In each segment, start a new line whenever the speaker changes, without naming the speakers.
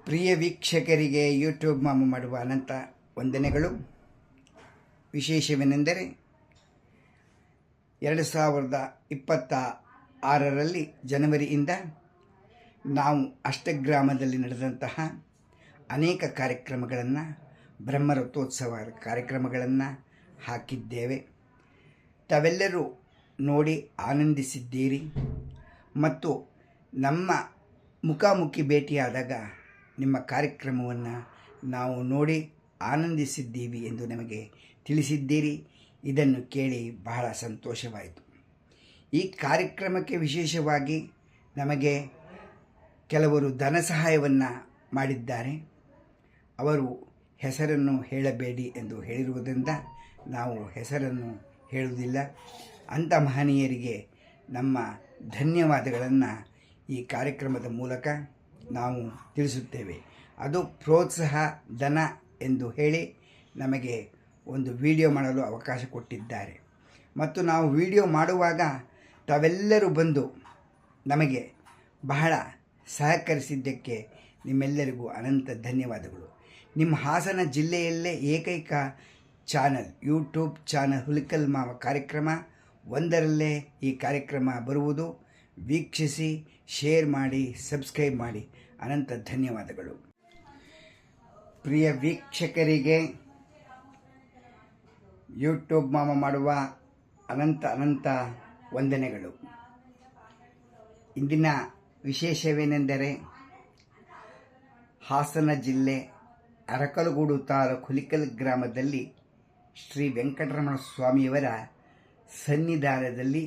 ಪ್ರಿಯ ವೀಕ್ಷಕರಿಗೆ ಯೂಟ್ಯೂಬ್ ಮಾಮ ಮಾಡುವ ಅನಂತ ವಂದನೆಗಳು. ವಿಶೇಷವೇನೆಂದರೆ 2026ರಲ್ಲಿ ಜನವರಿಯಿಂದ ನಾವು ಅಷ್ಟಗ್ರಾಮದಲ್ಲಿ ನಡೆದಂತಹ ಅನೇಕ ಕಾರ್ಯಕ್ರಮಗಳನ್ನು, ಬ್ರಹ್ಮರಥೋತ್ಸವ ಕಾರ್ಯಕ್ರಮಗಳನ್ನು ಹಾಕಿದ್ದೇವೆ. ತಾವೆಲ್ಲರೂ ನೋಡಿ ಆನಂದಿಸಿದ್ದೀರಿ ಮತ್ತು ನಮ್ಮ ಮುಖಾಮುಖಿ ಭೇಟಿಯಾದಾಗ ನಿಮ್ಮ ಕಾರ್ಯಕ್ರಮವನ್ನು ನಾವು ನೋಡಿ ಆನಂದಿಸಿದ್ದೀವಿ ಎಂದು ನಮಗೆ ತಿಳಿಸಿದ್ದೀರಿ. ಇದನ್ನು ಕೇಳಿ ಬಹಳ ಸಂತೋಷವಾಯಿತು. ಈ ಕಾರ್ಯಕ್ರಮಕ್ಕೆ ವಿಶೇಷವಾಗಿ ನಮಗೆ ಕೆಲವರು ಧನ ಸಹಾಯವನ್ನು ಮಾಡಿದ್ದಾರೆ. ಅವರು ಹೆಸರನ್ನು ಹೇಳಬೇಡಿ ಎಂದು ಹೇಳಿರುವುದರಿಂದ ನಾವು ಹೆಸರನ್ನು ಹೇಳುವುದಿಲ್ಲ. ಅಂಥ ಮಹನೀಯರಿಗೆ ನಮ್ಮ ಧನ್ಯವಾದಗಳನ್ನು ಈ ಕಾರ್ಯಕ್ರಮದ ಮೂಲಕ ನಾವು ತಿಳಿಸುತ್ತೇವೆ. ಅದು ಪ್ರೋತ್ಸಾಹ ಧನ ಎಂದು ಹೇಳಿ ನಮಗೆ ಒಂದು ವಿಡಿಯೋ ಮಾಡಲು ಅವಕಾಶ ಕೊಟ್ಟಿದ್ದಾರೆ ಮತ್ತು ನಾವು ವಿಡಿಯೋ ಮಾಡುವಾಗ ತಾವೆಲ್ಲರೂ ಬಂದು ನಮಗೆ ಬಹಳ ಸಹಕರಿಸಿದ್ದಕ್ಕೆ ನಿಮ್ಮೆಲ್ಲರಿಗೂ ಅನಂತ ಧನ್ಯವಾದಗಳು. ನಿಮ್ಮ ಹಾಸನ ಜಿಲ್ಲೆಯಲ್ಲೇ ಏಕೈಕ ಚಾನಲ್, ಯೂಟ್ಯೂಬ್ ಚಾನಲ್ ಹುಲಿಕಲ್ ಮಾವ ಕಾರ್ಯಕ್ರಮ ಒಂದರಲ್ಲೇ ಈ ಕಾರ್ಯಕ್ರಮ ಬರುವುದು. ವೀಕ್ಷಿಸಿ, ಶೇರ್ ಮಾಡಿ, ಸಬ್ಸ್ಕ್ರೈಬ್ ಮಾಡಿ. ಅನಂತ ಧನ್ಯವಾದಗಳು. ಪ್ರಿಯ ವೀಕ್ಷಕರಿಗೆ ಯೂಟ್ಯೂಬ್ ಮಾಮ ಮಾಡುವ ಅನಂತ ವಂದನೆಗಳು. ಇಂದಿನ ವಿಶೇಷವೇನೆಂದರೆ ಹಾಸನ ಜಿಲ್ಲೆ ಅರಕಲಗೂಡು ತಾಲೂಕು ಹುಲಿಕಲ್ ಗ್ರಾಮದಲ್ಲಿ ಶ್ರೀ ವೆಂಕಟರಮಣ ಸ್ವಾಮಿಯವರ ಸನ್ನಿಧಾನದಲ್ಲಿ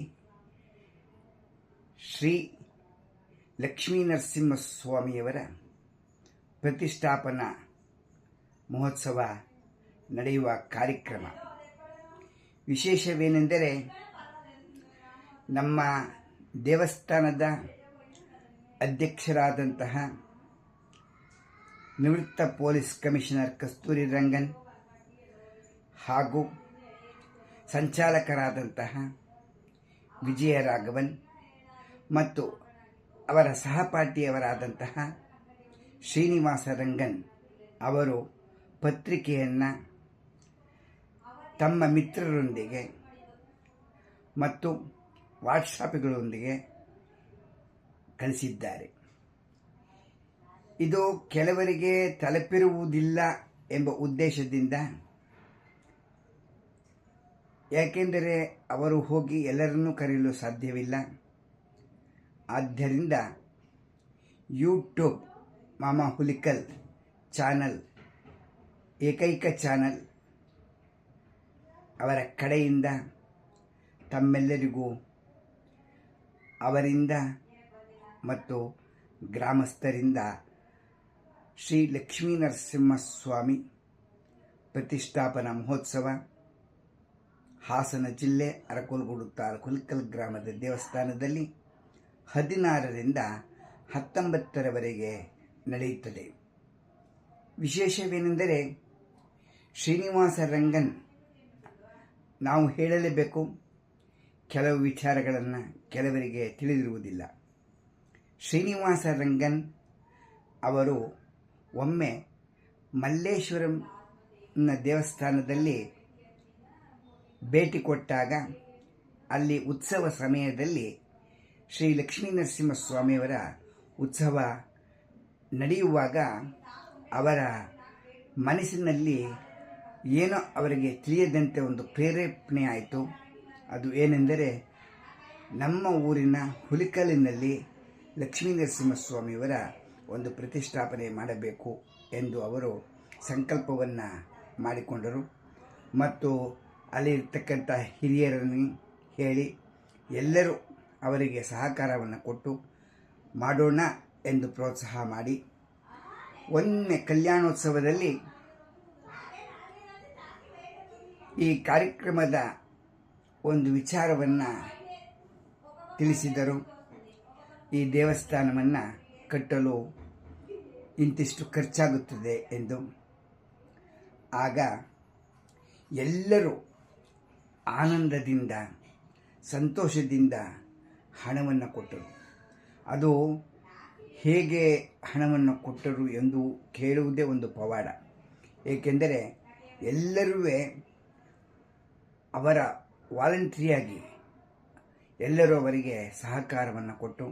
ಶ್ರೀ ಲಕ್ಷ್ಮೀನರಸಿಂಹಸ್ವಾಮಿಯವರ ಪ್ರತಿಷ್ಠಾಪನಾ ಮಹೋತ್ಸವ ನಡೆಯುವ ಕಾರ್ಯಕ್ರಮ. ವಿಶೇಷವೇನೆಂದರೆ ನಮ್ಮ ದೇವಸ್ಥಾನದ ಅಧ್ಯಕ್ಷರಾದಂತಹ ನಿವೃತ್ತ ಪೊಲೀಸ್ ಕಮಿಷನರ್ ಕಸ್ತೂರಿ ರಂಗನ್ ಹಾಗೂ ಸಂಚಾಲಕರಾದಂತಹ ವಿಜಯರಾಘವನ್ ಮತ್ತು ಅವರ ಸಹಪಾಠಿಯವರಾದಂತಹ ಶ್ರೀನಿವಾಸ ರಂಗನ್ ಅವರು ಪತ್ರಿಕೆಯನ್ನು ತಮ್ಮ ಮಿತ್ರರೊಂದಿಗೆ ಮತ್ತು ವಾಟ್ಸಾಪ್ಗಳೊಂದಿಗೆ ಕಳಿಸಿದ್ದಾರೆ. ಇದು ಕೆಲವರಿಗೆ ತಲುಪಿರುವುದಿಲ್ಲ ಎಂಬ ಉದ್ದೇಶದಿಂದ, ಯಾಕೆಂದರೆ ಅವರು ಹೋಗಿ ಎಲ್ಲರನ್ನೂ ಕರೆಯಲು ಸಾಧ್ಯವಿಲ್ಲ. ಆದ್ದರಿಂದ ಯೂಟ್ಯೂಬ್ ಮಾಮ ಹುಲಿಕಲ್ ಚಾನಲ್ ಏಕೈಕ ಚಾನಲ್ ಅವರ ಕಡೆಯಿಂದ ತಮ್ಮೆಲ್ಲರಿಗೂ ಅವರಿಂದ ಮತ್ತು ಗ್ರಾಮಸ್ಥರಿಂದ ಶ್ರೀ ಲಕ್ಷ್ಮೀನರಸಿಂಹಸ್ವಾಮಿ ಪ್ರತಿಷ್ಠಾಪನಾ ಮಹೋತ್ಸವ ಹಾಸನ ಜಿಲ್ಲೆ ಅರಕಲಗೂಡು ತಾಲೂಕು ಹುಲಿಕಲ್ ಗ್ರಾಮದ ದೇವಸ್ಥಾನದಲ್ಲಿ 16ರಿಂದ 19ರವರೆಗೆ ನಡೆಯುತ್ತದೆ. ವಿಶೇಷವೇನೆಂದರೆ ಶ್ರೀನಿವಾಸ ರಂಗನ್, ನಾವು ಹೇಳಲೇಬೇಕು, ಕೆಲವು ವಿಚಾರಗಳನ್ನು ಕೆಲವರಿಗೆ ತಿಳಿದಿರುವುದಿಲ್ಲ. ಶ್ರೀನಿವಾಸ ರಂಗನ್ ಅವರು ಒಮ್ಮೆ ಮಲ್ಲೇಶ್ವರಂನ ದೇವಸ್ಥಾನದಲ್ಲಿ ಭೇಟಿ ಕೊಟ್ಟಾಗ ಅಲ್ಲಿ ಉತ್ಸವ ಸಮಯದಲ್ಲಿ ಶ್ರೀ ಲಕ್ಷ್ಮೀನರಸಿಂಹಸ್ವಾಮಿಯವರ ಉತ್ಸವ ನಡೆಯುವಾಗ ಅವರ ಮನಸ್ಸಿನಲ್ಲಿ ಏನೋ ಅವರಿಗೆ ತಿಳಿಯದಂತೆ ಒಂದು ಪ್ರೇರೇಪಣೆ ಆಯಿತು. ಅದು ಏನೆಂದರೆ ನಮ್ಮ ಊರಿನ ಹುಲಿಕಲಿನಲ್ಲಿ ಲಕ್ಷ್ಮೀನರಸಿಂಹಸ್ವಾಮಿಯವರ ಒಂದು ಪ್ರತಿಷ್ಠಾಪನೆ ಮಾಡಬೇಕು ಎಂದು ಅವರು ಸಂಕಲ್ಪವನ್ನು ಮಾಡಿಕೊಂಡರು ಮತ್ತು ಅಲ್ಲಿರ್ತಕ್ಕಂಥ ಹಿರಿಯರನ್ನು ಹೇಳಿ ಎಲ್ಲರೂ ಅವರಿಗೆ ಸಹಕಾರವನ್ನು ಕೊಟ್ಟು ಮಾಡೋಣ ಎಂದು ಪ್ರೋತ್ಸಾಹ ಮಾಡಿ ಒಮ್ಮೆ ಕಲ್ಯಾಣೋತ್ಸವದಲ್ಲಿ ಈ ಕಾರ್ಯಕ್ರಮದ ಒಂದು ವಿಚಾರವನ್ನು ತಿಳಿಸಿದರು. ಈ ದೇವಸ್ಥಾನವನ್ನು ಕಟ್ಟಲು ಇಂತಿಷ್ಟು ಖರ್ಚಾಗುತ್ತದೆ ಎಂದು. ಆಗ ಎಲ್ಲರೂ ಆನಂದದಿಂದ, ಸಂತೋಷದಿಂದ ಹಣವನ್ನು ಕೊಟ್ಟರು. ಅದು ಹೇಗೆ ಹಣವನ್ನು ಕೊಟ್ಟರು ಎಂದು ಕೇಳುವುದೇ ಒಂದು ಪವಾಡ. ಏಕೆಂದರೆ ಎಲ್ಲರೂ ಅವರ ವಾಲಂಟ್ರಿಯಾಗಿ ಎಲ್ಲರೂ ಅವರಿಗೆ ಸಹಕಾರವನ್ನು ಕೊಟ್ಟು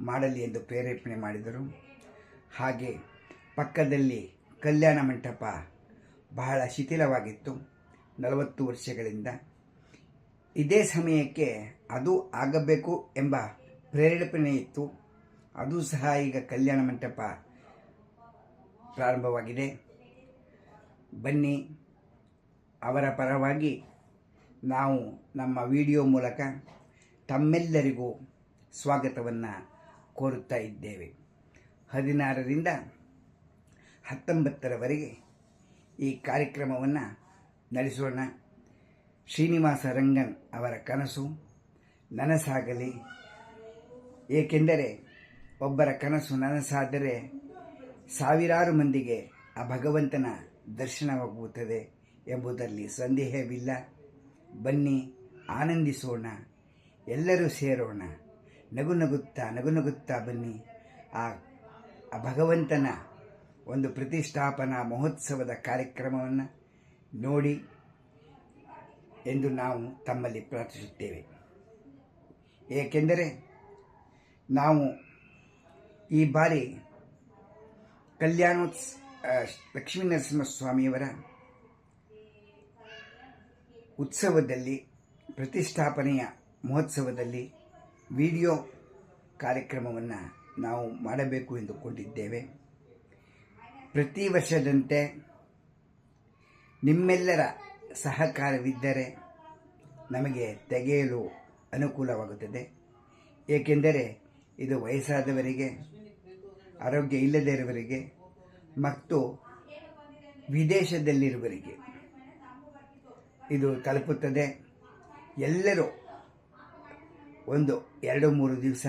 ಮಾಡಲಿ ಎಂದು ಪ್ರೇರೇಪಣೆ ಮಾಡಿದರು. ಹಾಗೆ ಪಕ್ಕದಲ್ಲಿ ಕಲ್ಯಾಣ ಮಂಟಪ ಬಹಳ ಶಿಥಿಲವಾಗಿತ್ತು 40 ವರ್ಷಗಳಿಂದ. ಇದೇ ಸಮಯಕ್ಕೆ ಅದು ಆಗಬೇಕು ಎಂಬ ಪ್ರೇರೇಪಣೆ ಇತ್ತು. ಅದು ಸಹ ಈಗ ಕಲ್ಯಾಣ ಮಂಟಪ ಪ್ರಾರಂಭವಾಗಿದೆ. ಬನ್ನಿ, ಅವರ ಪರವಾಗಿ ನಾವು ನಮ್ಮ ವಿಡಿಯೋ ಮೂಲಕ ತಮ್ಮೆಲ್ಲರಿಗೂ ಸ್ವಾಗತವನ್ನು ಕೋರುತ್ತಾ ಇದ್ದೇವೆ. 16ರಿಂದ 19ರವರೆಗೆ ಈ ಕಾರ್ಯಕ್ರಮವನ್ನು ನಡೆಸೋಣ. ಶ್ರೀನಿವಾಸ ರಂಗನ್ ಅವರ ಕನಸು ನನಸಾಗಲಿ. ಏಕೆಂದರೆ ಒಬ್ಬರ ಕನಸು ನನಸಾದರೆ ಸಾವಿರಾರು ಮಂದಿಗೆ ಆ ಭಗವಂತನ ದರ್ಶನವಾಗುತ್ತದೆ ಎಂಬುದರಲ್ಲಿ ಸಂದೇಹವಿಲ್ಲ. ಬನ್ನಿ, ಆನಂದಿಸೋಣ, ಎಲ್ಲರೂ ಸೇರೋಣ, ನಗು ನಗುತ್ತಾ ಬನ್ನಿ. ಆ ಭಗವಂತನ ಒಂದು ಪ್ರತಿಷ್ಠಾಪನಾ ಮಹೋತ್ಸವದ ಕಾರ್ಯಕ್ರಮವನ್ನು ನೋಡಿ ಎಂದು ನಾವು ತಮ್ಮಲ್ಲಿ ಪ್ರಾರ್ಥಿಸುತ್ತೇವೆ. ಏಕೆಂದರೆ ನಾವು ಈ ಬಾರಿ ಲಕ್ಷ್ಮೀನರಸಿಂಹಸ್ವಾಮಿಯವರ ಉತ್ಸವದಲ್ಲಿ, ಪ್ರತಿಷ್ಠಾಪನೆಯ ಮಹೋತ್ಸವದಲ್ಲಿ ವಿಡಿಯೋ ಕಾರ್ಯಕ್ರಮವನ್ನು ನಾವು ಮಾಡಬೇಕು ಎಂದುಕೊಂಡಿದ್ದೇವೆ. ಪ್ರತಿ ವರ್ಷದಂತೆ ನಿಮ್ಮೆಲ್ಲರ ಸಹಕಾರವಿದ್ದರೆ ನಮಗೆ ತೆಗೆಯಲು ಅನುಕೂಲವಾಗುತ್ತದೆ. ಏಕೆಂದರೆ ಇದು ವಯಸ್ಸಾದವರಿಗೆ, ಆರೋಗ್ಯ ಇಲ್ಲದೇ ಇರುವವರಿಗೆ ಮತ್ತು ವಿದೇಶದಲ್ಲಿರುವವರಿಗೆ ಇದು ತಲುಪುತ್ತದೆ. ಎಲ್ಲರೂ ಒಂದು 2-3 ದಿವಸ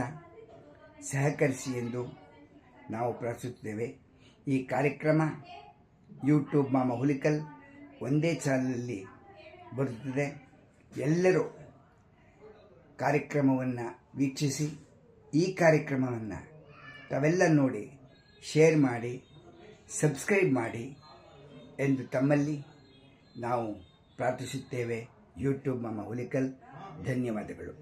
ಸಹಕರಿಸಿ ಎಂದು ನಾವು ಪ್ರಾರ್ಥಿಸುತ್ತೇವೆ. ಈ ಕಾರ್ಯಕ್ರಮ ಯೂಟ್ಯೂಬ್ ಮಾಮ ಹುಲಿಕಲ್ ಒಂದೇ ಚಾನಲಲ್ಲಿ ಬರುತ್ತದೆ. ಎಲ್ಲರೂ ಕಾರ್ಯಕ್ರಮವನ್ನು ವೀಕ್ಷಿಸಿ ಈ ಕಾರ್ಯಕ್ರಮವನ್ನು ತಾವೆಲ್ಲ ನೋಡಿ ಶೇರ್ ಮಾಡಿ, ಸಬ್ಸ್ಕ್ರೈಬ್ ಮಾಡಿ ಎಂದು ತಮ್ಮಲ್ಲಿ ನಾವು ಪ್ರಾರ್ಥಿಸುತ್ತೇವೆ. ಯೂಟ್ಯೂಬ್ ಮಾಮ ಹುಲಿಕಲ್. ಧನ್ಯವಾದಗಳು.